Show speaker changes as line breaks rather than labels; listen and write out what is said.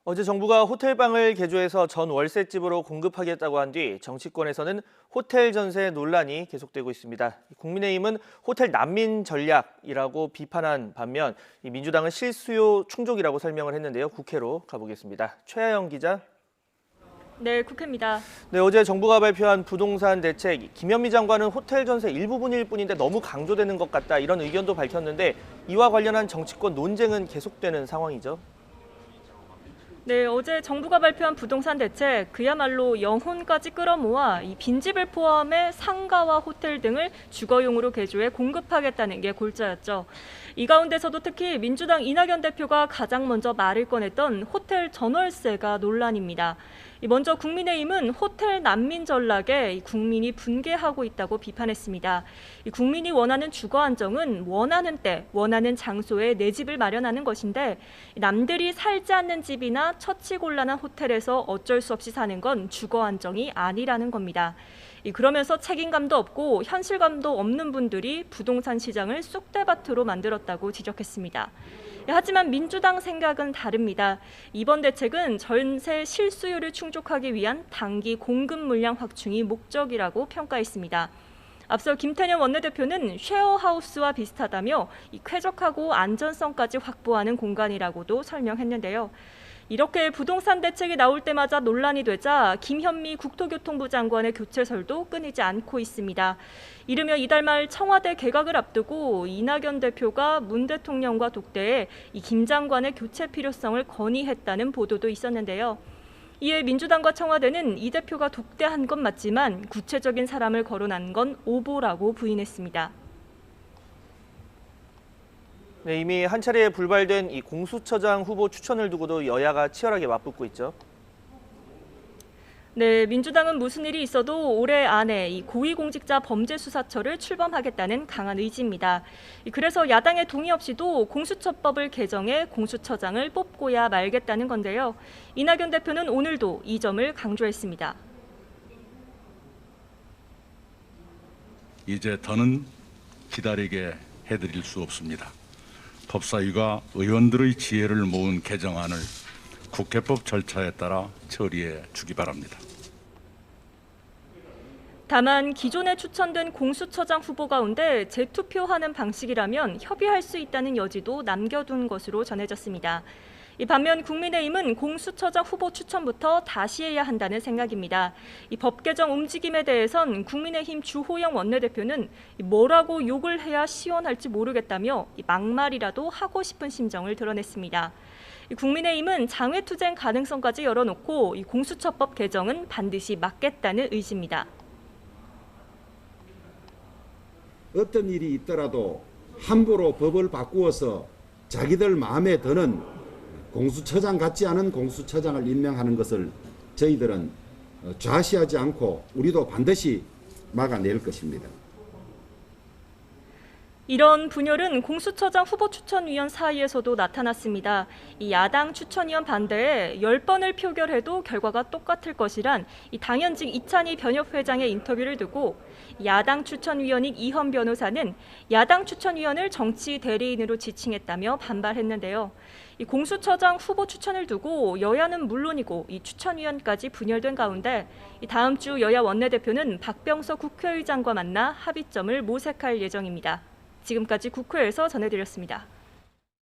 어제 정부가 호텔방을 개조해서 전 월세집으로 공급하겠다고 한 뒤 정치권에서는 호텔 전세 논란이 계속되고 있습니다. 국민의힘은 호텔 난민 전략이라고 비판한 반면 민주당은 실수요 충족이라고 설명을 했는데요. 국회로 가보겠습니다. 최하영 기자.
네, 국회입니다.
네, 어제 정부가 발표한 부동산 대책, 김현미 장관은 호텔 전세 일부분일 뿐인데 너무 강조되는 것 같다 이런 의견도 밝혔는데 이와 관련한 정치권 논쟁은 계속되는 상황이죠.
네, 어제 정부가 발표한 부동산 대책, 그야말로 영혼까지 끌어모아 이 빈집을 포함해 상가와 호텔 등을 주거용으로 개조해 공급하겠다는 게 골자였죠. 이 가운데서도 특히 민주당 이낙연 대표가 가장 먼저 말을 꺼냈던 호텔 전월세가 논란입니다. 먼저 국민의힘은 호텔 난민 전략에 국민이 분개하고 있다고 비판했습니다. 국민이 원하는 주거 안정은 원하는 때, 원하는 장소에 내 집을 마련하는 것인데 남들이 살지 않는 집이나 처치곤란한 호텔에서 어쩔 수 없이 사는 건 주거 안정이 아니라는 겁니다. 그러면서 책임감도 없고 현실감도 없는 분들이 부동산 시장을 쑥대밭으로 만들었다고 지적했습니다. 하지만 민주당 생각은 다릅니다. 이번 대책은 전세 실수요를 충족하기 위한 단기 공급 물량 확충이 목적이라고 평가했습니다. 앞서 김태년 원내대표는 쉐어하우스와 비슷하다며 쾌적하고 안전성까지 확보하는 공간이라고도 설명했는데요. 이렇게 부동산 대책이 나올 때마다 논란이 되자 김현미 국토교통부 장관의 교체설도 끊이지 않고 있습니다. 이르면 이달 말 청와대 개각을 앞두고 이낙연 대표가 문 대통령과 독대해 이 김 장관의 교체 필요성을 건의했다는 보도도 있었는데요. 이에 민주당과 청와대는 이 대표가 독대한 건 맞지만 구체적인 사람을 거론한 건 오보라고 부인했습니다.
네, 이미 한 차례 불발된 이 공수처장 후보 추천을 두고도 여야가 치열하게 맞붙고 있죠.
네, 민주당은 무슨 일이 있어도 올해 안에 이 고위공직자 범죄수사처를 출범하겠다는 강한 의지입니다. 그래서 야당의 동의 없이도 공수처법을 개정해 공수처장을 뽑고야 말겠다는 건데요. 이낙연 대표는 오늘도 이 점을 강조했습니다.
이제 더는 기다리게 해드릴 수 없습니다. 법사위가 의원들의 지혜를 모은 개정안을 국회법 절차에 따라 처리해 주기 바랍니다.
다만 기존에 추천된 공수처장 후보 가운데 재투표하는 방식이라면 협의할 수 있다는 여지도 남겨둔 것으로 전해졌습니다. 반면 국민의힘은 공수처장 후보 추천부터 다시 해야 한다는 생각입니다. 이 법 개정 움직임에 대해선 국민의힘 주호영 원내대표는 뭐라고 욕을 해야 시원할지 모르겠다며 막말이라도 하고 싶은 심정을 드러냈습니다. 국민의힘은 장외투쟁 가능성까지 열어놓고 이 공수처법 개정은 반드시 막겠다는 의지입니다.
어떤 일이 있더라도 함부로 법을 바꾸어서 자기들 마음에 드는 공수처장 같지 않은 공수처장을 임명하는 것을 저희들은 좌시하지 않고 우리도 반드시 막아낼 것입니다.
이런 분열은 공수처장 후보 추천위원 사이에서도 나타났습니다. 이 야당 추천위원 반대에 10번을 표결해도 결과가 똑같을 것이란 이 당연직 이찬희 변협회장의 인터뷰를 두고 야당 추천위원인 이현 변호사는 야당 추천위원을 정치 대리인으로 지칭했다며 반발했는데요. 이 공수처장 후보 추천을 두고 여야는 물론이고 이 추천위원까지 분열된 가운데 다음 주 여야 원내대표는 박병석 국회의장과 만나 합의점을 모색할 예정입니다. 지금까지 국회에서 전해드렸습니다.